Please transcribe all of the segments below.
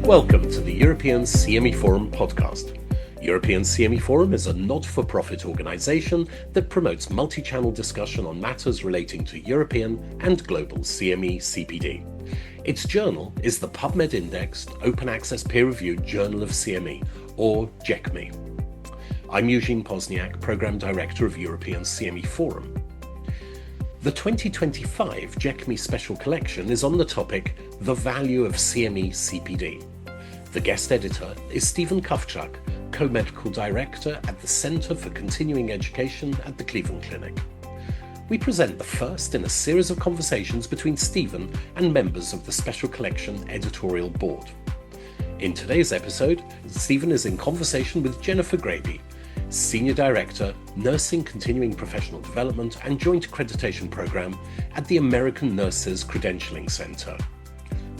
Welcome to the European CME Forum podcast. European CME Forum is a not-for-profit organisation that promotes multi-channel discussion on matters relating to European and global CME-CPD. Its journal is the PubMed-indexed open access peer-reviewed Journal of CME, or JCME. I'm Eugene Pozniak, Programme Director of European CME Forum. The 2025 JCME Special Collection is on the topic, The Value of CME-CPD. The guest editor is Stephen Kawczak, Co-Medical Director at the Centre for Continuing Education at the Cleveland Clinic. We present the first in a series of conversations between Stephen and members of the Special Collection Editorial Board. In today's episode, Stephen is in conversation with Jennifer Graebe, Senior Director, Nursing Continuing Professional Development and Joint Accreditation Program at the American Nurses Credentialing Center.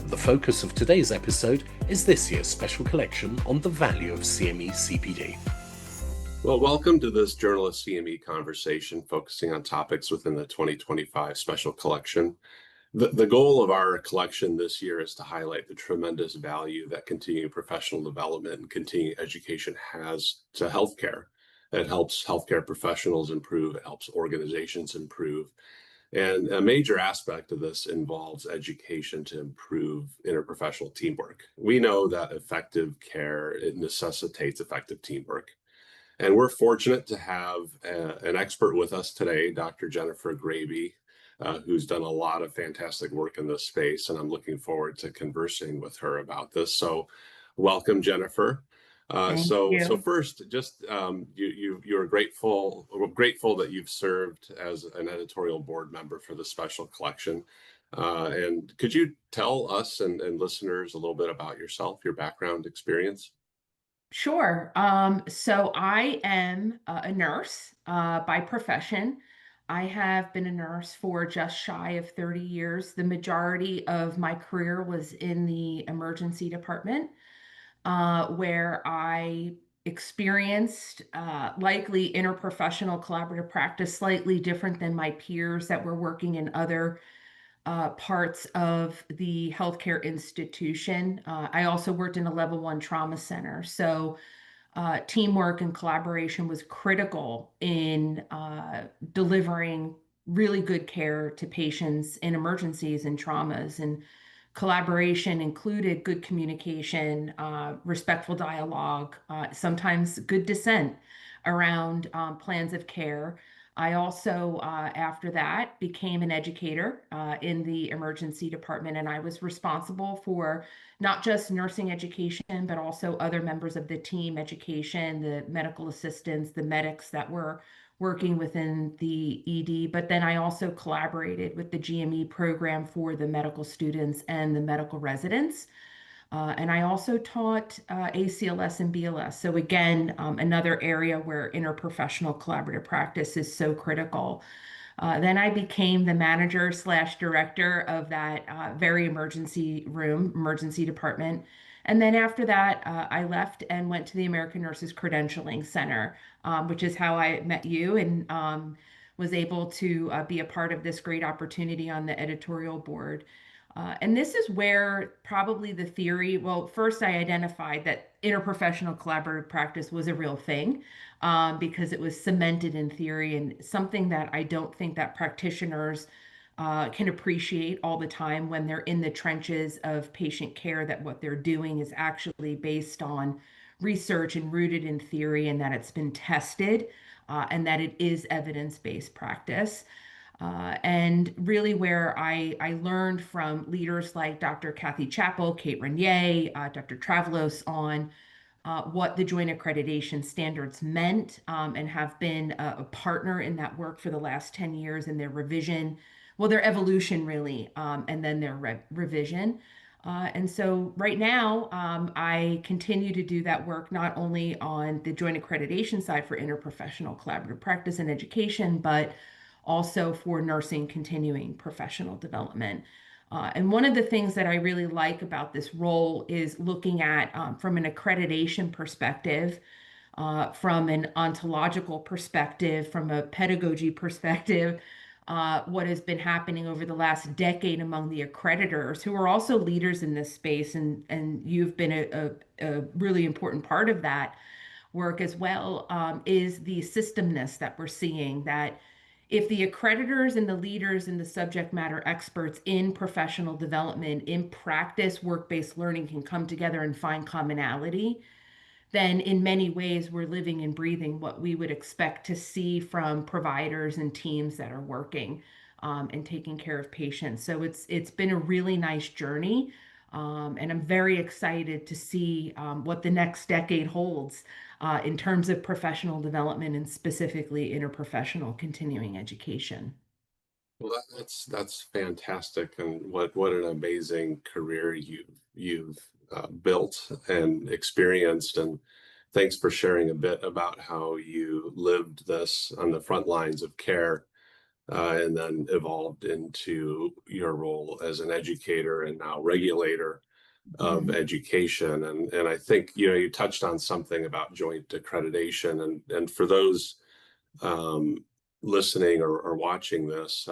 The focus of today's episode is this year's special collection on the value of CME-CPD. Well, welcome to this Journal of CME conversation focusing on topics within the 2025 special collection. The goal of our collection this year is to highlight the tremendous value that continuing professional development and continuing education has to healthcare. It helps healthcare professionals improve, it helps organizations improve. And a major aspect of this involves education to improve interprofessional teamwork. We know that effective care, it necessitates effective teamwork. And we're fortunate to have an expert with us today, Dr. Jennifer Graebe, who's done a lot of fantastic work in this space. And I'm looking forward to conversing with her about this. So welcome, Jennifer. So first, just you're grateful that you've served as an editorial board member for the special collection. And could you tell us and listeners a little bit about yourself, your background experience? Sure. So I am a nurse by profession. I have been a nurse for just shy of 30 years. The majority of my career was in the emergency department, where I experienced likely interprofessional collaborative practice, slightly different than my peers that were working in other parts of the healthcare institution. I also worked in a level 1 trauma center. So teamwork and collaboration was critical in delivering really good care to patients in emergencies and traumas. And collaboration included good communication, respectful dialogue, sometimes good dissent around plans of care. I also, after that, became an educator in the emergency department, and I was responsible for not just nursing education, but also other members of the team education, the medical assistants, the medics that were working within the ED. But then I also collaborated with the GME program for the medical students and the medical residents. And I also taught ACLS and BLS. So again, another area where interprofessional collaborative practice is so critical. Then I became the manager / director of that very emergency department. And then after that, I left and went to the American Nurses Credentialing Center, which is how I met you and was able to be a part of this great opportunity on the editorial board. And this is where probably the theory, well, first I identified that interprofessional collaborative practice was a real thing because it was cemented in theory and something that I don't think that practitioners can appreciate all the time when they're in the trenches of patient care, that what they're doing is actually based on research and rooted in theory and that it's been tested and that it is evidence-based practice. And really where I learned from leaders like Dr. Kathy Chappell, Kate Renier, Dr. Travalos on what the joint accreditation standards meant and have been a partner in that work for the last 10 years in their revision, well, their evolution really, and then their revision. And so right now, I continue to do that work not only on the joint accreditation side for interprofessional collaborative practice and education, but also for nursing continuing professional development. And one of the things that I really like about this role is looking at, from an accreditation perspective, from an ontological perspective, from a pedagogy perspective, what has been happening over the last decade among the accreditors, who are also leaders in this space, and you've been a really important part of that work as well, is the systemness that we're seeing. That if the accreditors and the leaders and the subject matter experts in professional development, in practice, work-based learning can come together and find commonality, then in many ways we're living and breathing what we would expect to see from providers and teams that are working and taking care of patients. So it's been a really nice journey, and I'm very excited to see what the next decade holds in terms of professional development and specifically interprofessional continuing education. Well, that's fantastic, and what an amazing career you've built and experienced. And thanks for sharing a bit about how you lived this on the front lines of care, and then evolved into your role as an educator and now regulator of Mhm. education. And I think you touched on something about joint accreditation, and for those um, listening or watching this,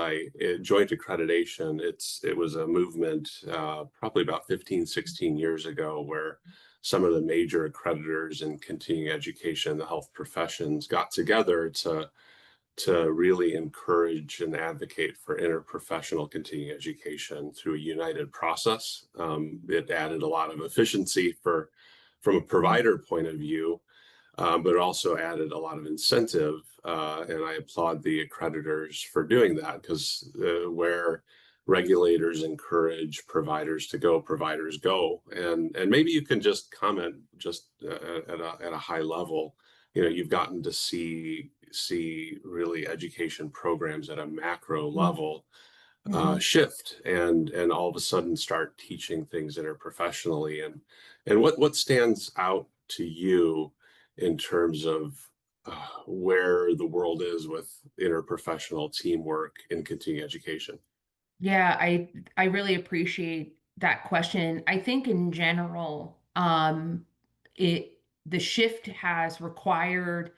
joint accreditation, it was a movement probably about 15, 16 years ago, where some of the major accreditors in continuing education, the health professions, got together to really encourage and advocate for interprofessional continuing education through a united process. It added a lot of efficiency from a provider point of view, but it also added a lot of incentive. And I applaud the accreditors for doing that, because where regulators encourage providers to go, providers go. And maybe you can just comment just at a high level. You've gotten to see really education programs at a macro level Mhm. shift, and all of a sudden start teaching things interprofessionally. And what stands out to you in terms of where the world is with interprofessional teamwork in continuing education? Yeah, I really appreciate that question. I think in general, it the shift has required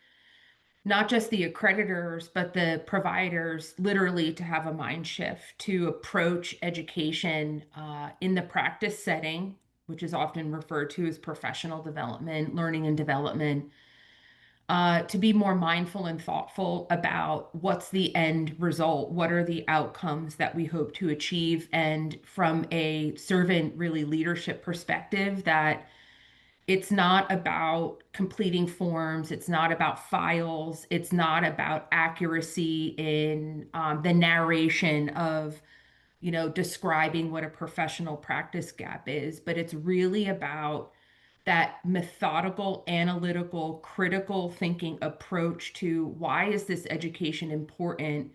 not just the accreditors, but the providers literally to have a mind shift to approach education in the practice setting, which is often referred to as professional development, learning and development, to be more mindful and thoughtful about what's the end result, what are the outcomes that we hope to achieve, and from a servant really leadership perspective, that it's not about completing forms, it's not about files, it's not about accuracy in the narration of describing what a professional practice gap is, but it's really about that methodical, analytical, critical thinking approach to why is this education important?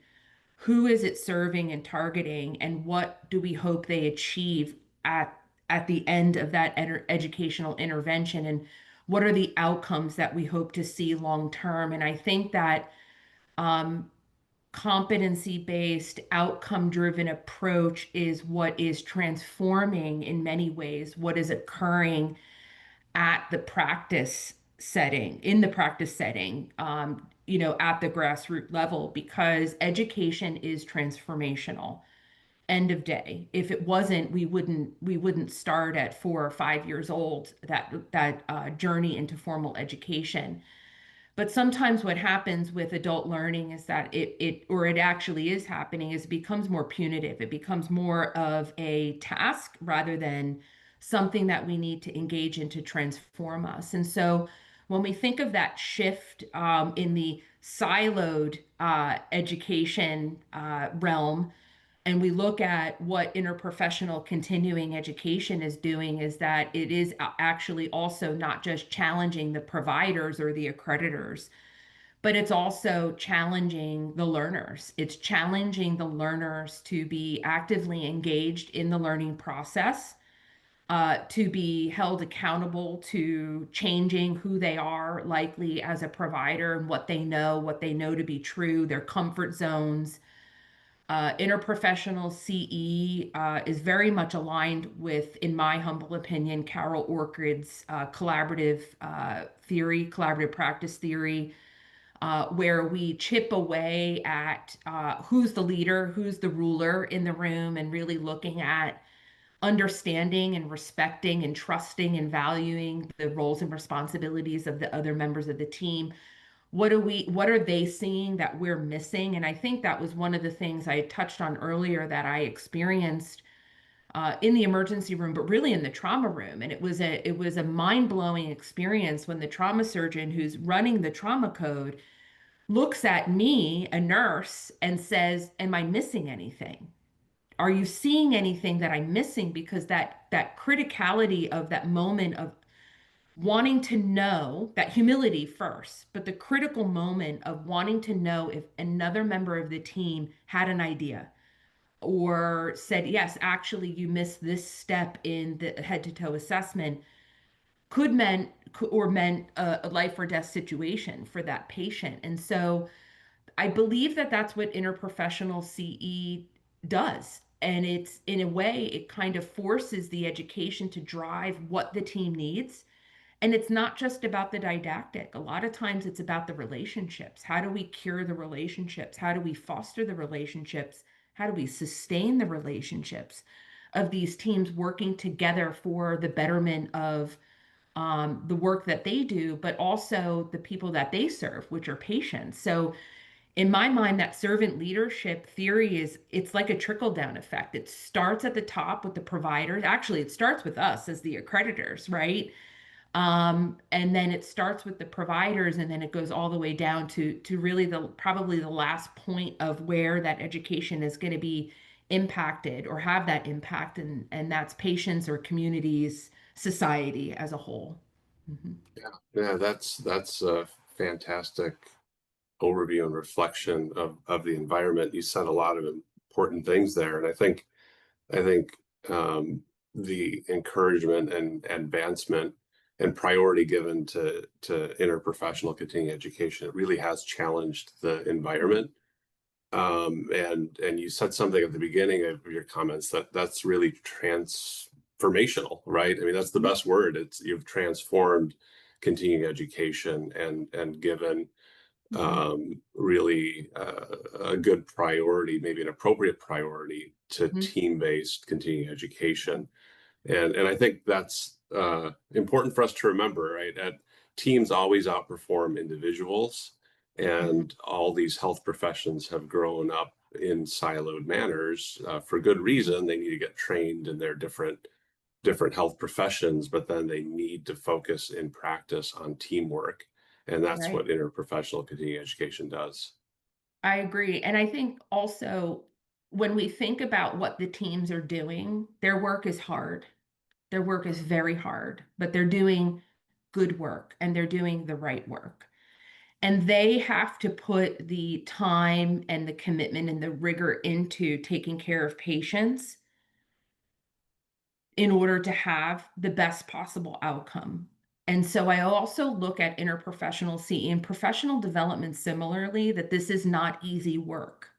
Who is it serving and targeting? And what do we hope they achieve at the end of that educational intervention? And what are the outcomes that we hope to see long term? And I think that um, competency-based, outcome-driven approach is what is transforming in many ways what is occurring at the practice setting, in the practice setting, at the grassroots level, because education is transformational. End of day. If it wasn't, we wouldn't start at 4 or 5 years old that journey into formal education. But sometimes what happens with adult learning is that it actually is happening, is it becomes more punitive. It becomes more of a task rather than something that we need to engage in to transform us. And so when we think of that shift in the siloed education realm, and we look at what interprofessional continuing education is doing, is that it is actually also not just challenging the providers or the accreditors, but it's also challenging the learners. It's challenging the learners to be actively engaged in the learning process, to be held accountable to changing who they are, likely as a provider, and what they know to be true, their comfort zones. Interprofessional CE is very much aligned with, in my humble opinion, Carol Orchard's collaborative theory, collaborative practice theory, where we chip away at who's the leader, who's the ruler in the room, and really looking at understanding and respecting and trusting and valuing the roles and responsibilities of the other members of the team. What are they seeing that we're missing? And I think that was one of the things I touched on earlier that I experienced in the emergency room, but really in the trauma room. And it was a mind-blowing experience when the trauma surgeon who's running the trauma code looks at me, a nurse, and says, "Am I missing anything? Are you seeing anything that I'm missing?" Because that criticality of that moment of wanting to know, that humility first, but the critical moment of wanting to know if another member of the team had an idea or said, "Yes, actually, you missed this step in the head to toe assessment," meant a life or death situation for that patient. And so I believe that that's what interprofessional CE does. And it's, in a way, it kind of forces the education to drive what the team needs. And it's not just about the didactic. A lot of times it's about the relationships. How do we cure the relationships? How do we foster the relationships? How do we sustain the relationships of these teams working together for the betterment of the work that they do, but also the people that they serve, which are patients? So in my mind, that servant leadership theory it's like a trickle down effect. It starts at the top with the providers. Actually, it starts with us as the accreditors, right? And then it starts with the providers, and then it goes all the way down to really probably the last point of where that education is going to be impacted or have that impact, and that's patients or communities, society as a whole. Mhm. Yeah, that's a fantastic overview and reflection of the environment. You said a lot of important things there, and I think the encouragement and advancement and priority given to interprofessional continuing education, it really has challenged the environment. And you said something at the beginning of your comments that's really transformational, right? I mean, that's the best word. It's you've transformed continuing education and given Mhm. really a good priority, maybe an appropriate priority to Mhm. team-based continuing education. And I think that's important for us to remember, right? Teams always outperform individuals, Mhm. and all these health professions have grown up in siloed manners for good Mhm. reason. They need to get trained in their different health professions, but then they need to focus in practice on teamwork. And that's Right. what interprofessional continuing education does. I agree. And I think also when we think about what the teams are doing, their work is hard. Their work is very hard, but they're doing good work and they're doing the right work. And they have to put the time and the commitment and the rigor into taking care of patients in order to have the best possible outcome. And so I also look at interprofessional CE and professional development similarly, that this is not easy work.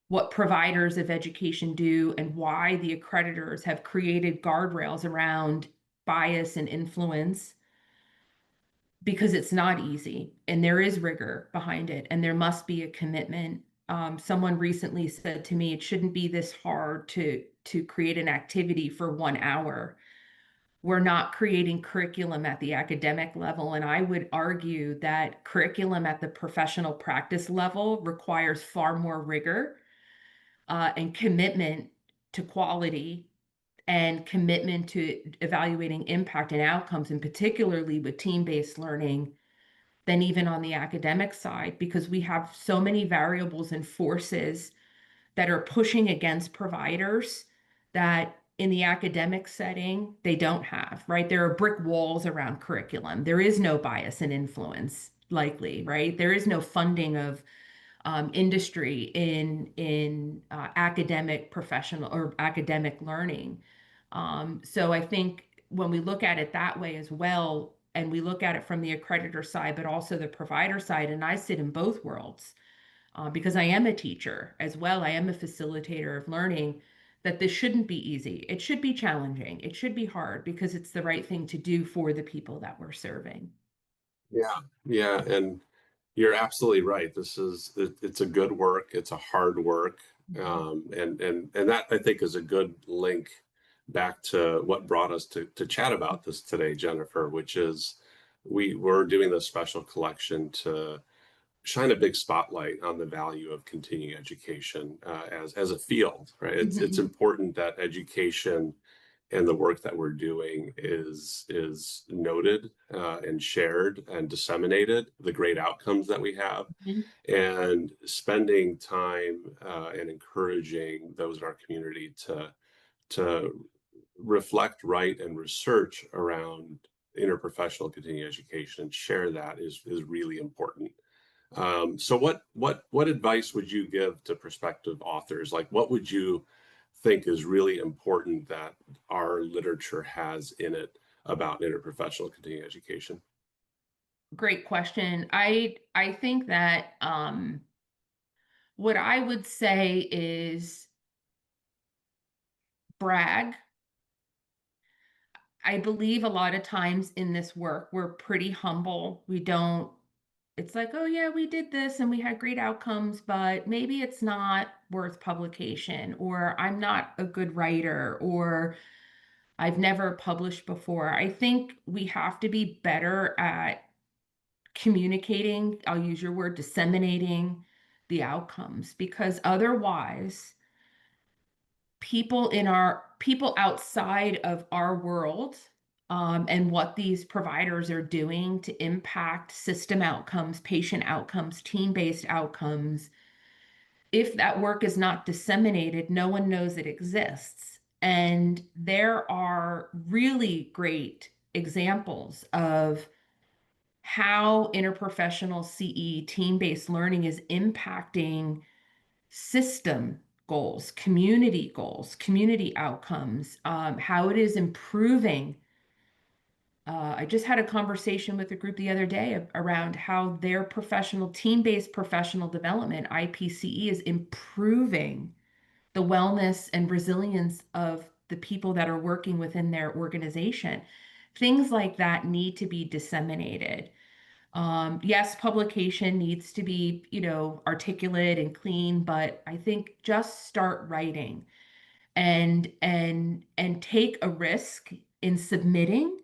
What providers of education do and why the accreditors have created guardrails around bias and influence, because it's not easy and there is rigor behind it and there must be a commitment. Someone recently said to me, it shouldn't be this hard to create an activity for 1 hour. We're not creating curriculum at the academic level. And I would argue that curriculum at the professional practice level requires far more rigor and commitment to quality and commitment to evaluating impact and outcomes, and particularly with team-based learning, than even on the academic side, because we have so many variables and forces that are pushing against providers that in the academic setting they don't have, right? There are brick walls around curriculum. There is no bias and influence, likely, right? There is no funding of industry in academic professional or academic learning. So I think when we look at it that way as well, and we look at it from the accreditor side, but also the provider side, and I sit in both worlds because I am a teacher as well. I am a facilitator of learning. That this shouldn't be easy. It should be challenging. It should be hard because it's the right thing to do for the people that we're serving. Yeah, yeah, and You're absolutely right. It's a good work. It's a hard work. And that I think is a good link back to what brought us to chat about this today, Jennifer, which is we're doing this special collection to shine a big spotlight on the value of continuing education as a field, right? It's Mhm. important that education and the work that we're doing is noted and shared and disseminated, the great outcomes that we have, Mhm. and spending time and encouraging those in our community to reflect, write, and research around interprofessional continuing education and share that is really important. So what advice would you give to prospective authors? Like, what would you think is really important that our literature has in it about interprofessional continuing education? Great question. I think that what I would say is brag. I believe a lot of times in this work, we're pretty humble. We don't, it's like, oh, yeah, we did this and we had great outcomes, but maybe it's not worth publication, or I'm not a good writer, or I've never published before. I think we have to be better at communicating, I'll use your word, disseminating the outcomes, because otherwise, people outside of our world and what these providers are doing to impact system outcomes, patient outcomes, team-based outcomes, if that work is not disseminated, no one knows it exists. And there are really great examples of how interprofessional CE, team-based learning, is impacting system goals, community outcomes, how it is improving. I just had a conversation with a group the other day around how their team-based professional development, IPCE, is improving the wellness and resilience of the people that are working within their organization. Things like that need to be disseminated. Yes, publication needs to be, articulate and clean, but I think just start writing and take a risk in submitting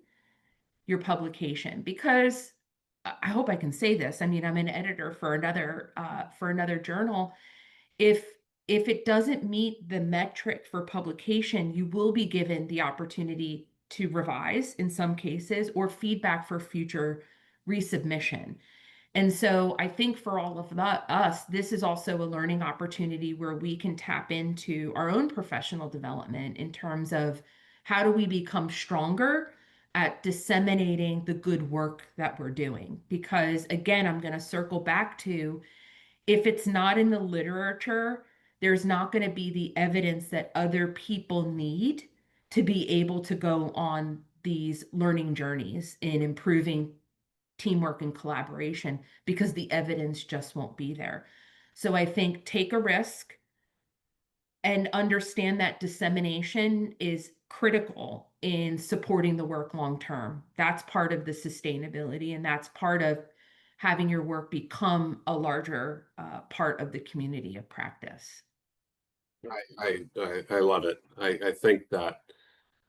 your publication, because I hope I can say this. I mean, I'm an editor for another journal. If if it doesn't meet the metric for publication, you will be given the opportunity to revise in some cases, or feedback for future resubmission. And so I think for all of us, this is also a learning opportunity where we can tap into our own professional development in terms of how do we become stronger at disseminating the good work that we're doing. Because again, I'm going to circle back to, if it's not in the literature, there's not going to be the evidence that other people need to be able to go on these learning journeys in improving teamwork and collaboration, because the evidence just won't be there. So I think take a risk and understand that dissemination is critical in supporting the work long term. That's part of the sustainability, and that's part of having your work become a larger part of the community of practice. I love it. I think that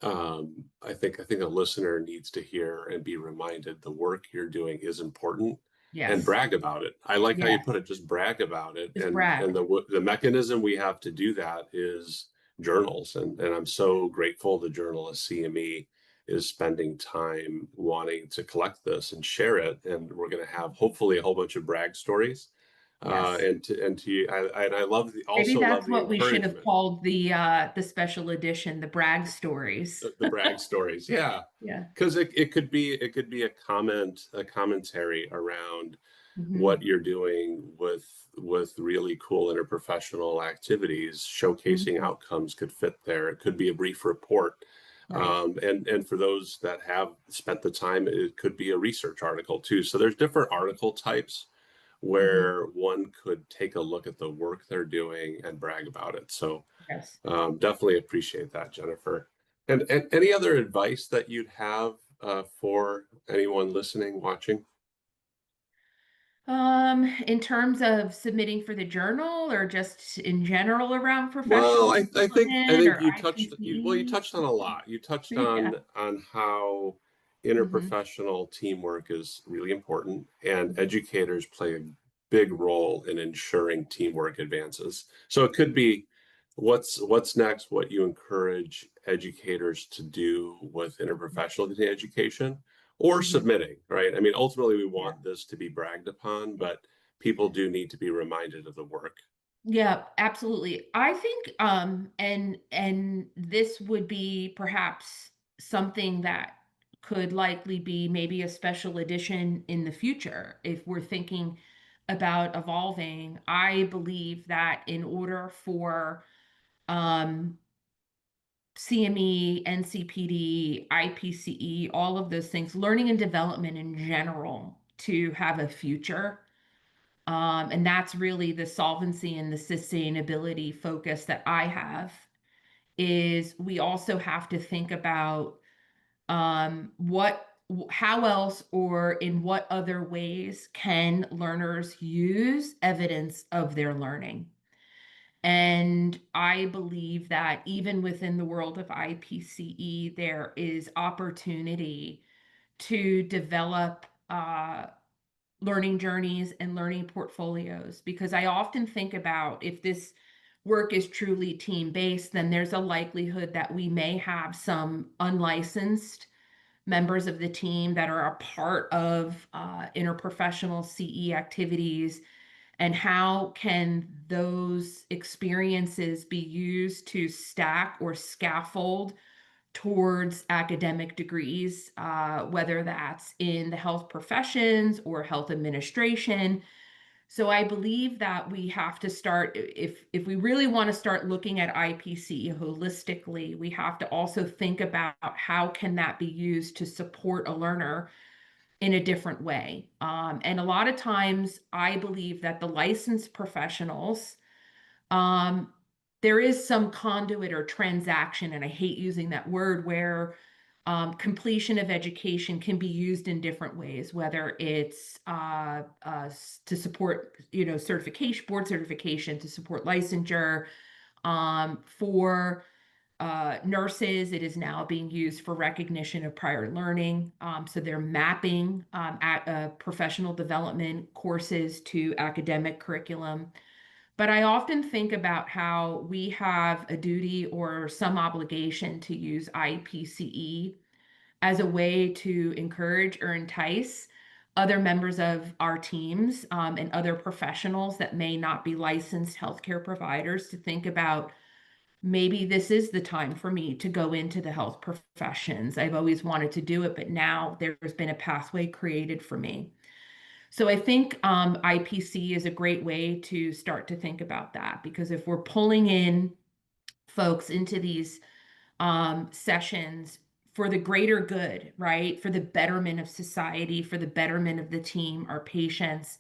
I think a listener needs to hear and be reminded the work you're doing is important and Yes. brag about it. I like how you Yes. put it, just brag about it. Just And brag. the mechanism we have to do that is journals. And I'm so grateful the Journal of CME is spending time wanting to collect this and share it. And we're going to have hopefully a whole bunch of brag stories. Yes. And to you, I love Maybe also love that's the what we should have encouragement. called the special edition, the brag stories. The brag stories, yeah, Yeah. because it could be a commentary around what Mhm. you're doing with really cool interprofessional activities, showcasing Mhm. outcomes could fit there. It could be a brief report, Right. and for those that have spent the time, it could be a research article too. So there's different article types Mhm. where one could take a look at the work they're doing and brag about it. So Yes. definitely appreciate that, Jennifer. And any other advice that you'd have for anyone listening, watching? In terms of submitting for the journal or just in general around Well, professional I development think or you IPC? touched on a lot. You touched Yeah. on how Hmm. interprofessional teamwork is really important, and educators play a big role in ensuring teamwork advances. So it could be what's next, what you encourage educators to do with interprofessional education or Hmm. submitting, right? I mean, ultimately we Yeah. want this to be bragged upon, but people do need to be reminded of the work. Yeah, absolutely. I think and this would be perhaps something that could likely be maybe a special edition in the future if we're thinking about evolving. I believe that in order for um CME, NCPD, IPCE, all of those things, learning and development in general to have a future. And that's really the solvency and the sustainability focus that I have is we also have to think about how else or in what other ways can learners use evidence of their learning. And I believe that even within the world of IPCE, there is opportunity to develop learning journeys and learning portfolios because I often think about if this work is truly team based, then there's a likelihood that we may have some unlicensed members of the team that are a part of interprofessional CE activities. And how can those experiences be used to stack or scaffold towards academic degrees, whether that's in the health professions or health administration. So I believe that we have to start, if we really want to start looking at IPC holistically, we have to also think about how can that be used to support a learner in a different way. And a lot of times I believe that the licensed professionals, um, there is some conduit or transaction, and I hate using that word, where completion of education can be used in different ways, whether it's to support, certification, board certification, to support licensure. For nurses, it is now being used for recognition of prior learning. So they're mapping at professional development courses to academic curriculum. But I often think about how we have a duty or some obligation to use IPCE as a way to encourage or entice other members of our teams and other professionals that may not be licensed healthcare providers to think about maybe this is the time for me to go into the health professions. I've always wanted to do it, but now there's been a pathway created for me. So I think IPC is a great way to start to think about that because if we're pulling in folks into these sessions for the greater good, right? For the betterment of society, for the betterment of the team, our patients,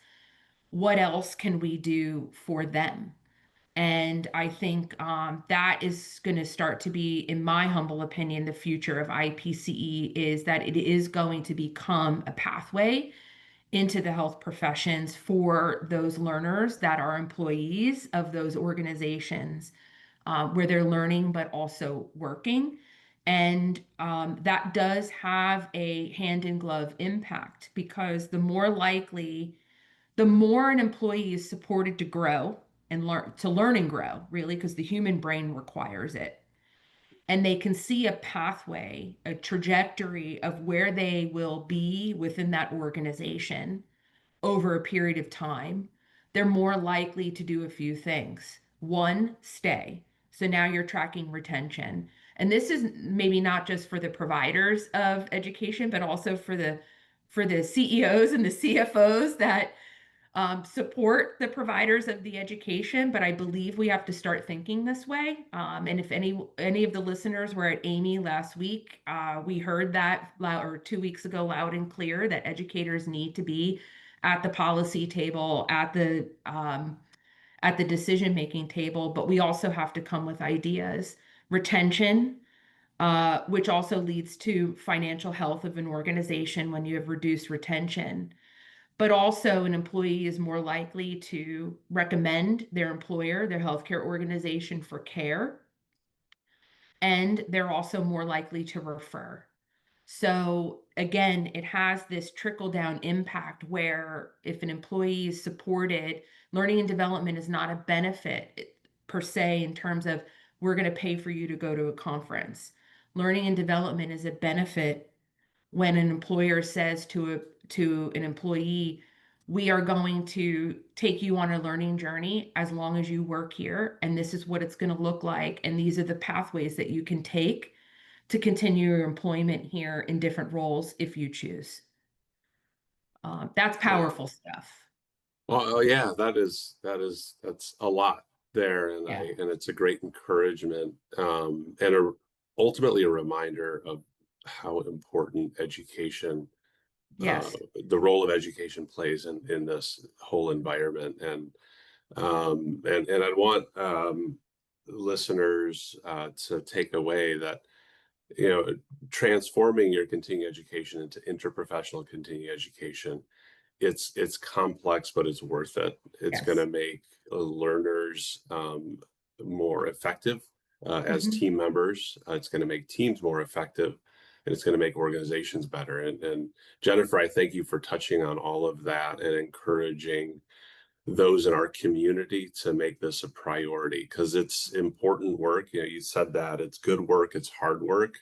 what else can we do for them? And I think that is going to start to be, in my humble opinion, the future of IPCE is that it is going to become a pathway into the health professions for those learners that are employees of those organizations where they're learning but also working. And that does have a hand in glove impact because the more an employee is supported to grow and learn and grow, really, because the human brain requires it. And they can see a pathway, a trajectory of where they will be within that organization over a period of time, they're more likely to do a few things. One, stay. So now you're tracking retention. And this is maybe not just for the providers of education, but also for the CEOs and the CFOs that support the providers of the education, but I believe we have to start thinking this way. And if any of the listeners were at AME last week, we heard that or 2 weeks ago loud and clear that educators need to be at the policy table, at the decision making table, but we also have to come with ideas. Retention, which also leads to financial health of an organization when you have reduced retention. but also an employee is more likely to recommend their employer, their healthcare organization for care, and they're also more likely to refer. So again, it has this trickle-down impact where if an employee is supported, learning and development is not a benefit per se in terms of we're going to pay for you to go to a conference. Learning and development is a benefit when an employer says to an employee, we are going to take you on a learning journey as long as you work here, and this is what it's going to look like, and these are the pathways that you can take to continue your employment here in different roles if you choose. That's powerful stuff. Well, yeah, that's a lot there, and Yeah. it's a great encouragement, and ultimately a reminder of how important education, Yes. the role of education plays in this whole environment, and I want listeners to take away that transforming your continuing education into interprofessional continuing education, it's complex, but it's worth it. It's Yes. going to make learners more effective as team members. It's going to make teams more effective, and it's going to make organizations better. And Jennifer, I thank you for touching on all of that and encouraging those in our community to make this a priority, because it's important work. You said that it's good work, it's hard work.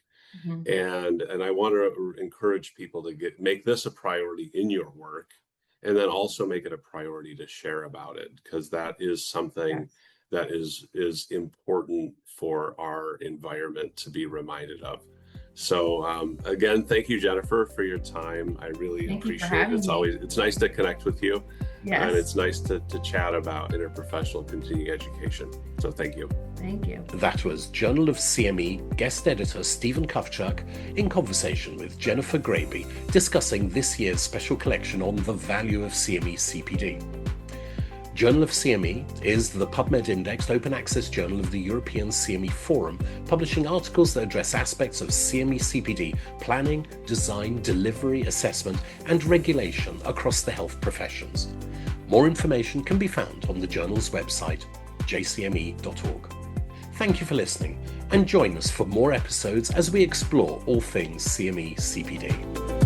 And I want to encourage people to make this a priority in your work, and then also make it a priority to share about it, because that is something that is important for our environment to be reminded of. So again, thank you, Jennifer, for your time. I really appreciate it. It's nice to connect with you. Yes. And it's nice to chat about interprofessional continuing education. So thank you. Thank you. That was Journal of CME guest editor Stephen Kawczak in conversation with Jennifer Graebe, discussing this year's special collection on the value of CME-CPD. Journal of CME is the PubMed-indexed open access journal of the European CME Forum, publishing articles that address aspects of CME-CPD planning, design, delivery, assessment, and regulation across the health professions. More information can be found on the journal's website, jcme.org. Thank you for listening, and join us for more episodes as we explore all things CME-CPD.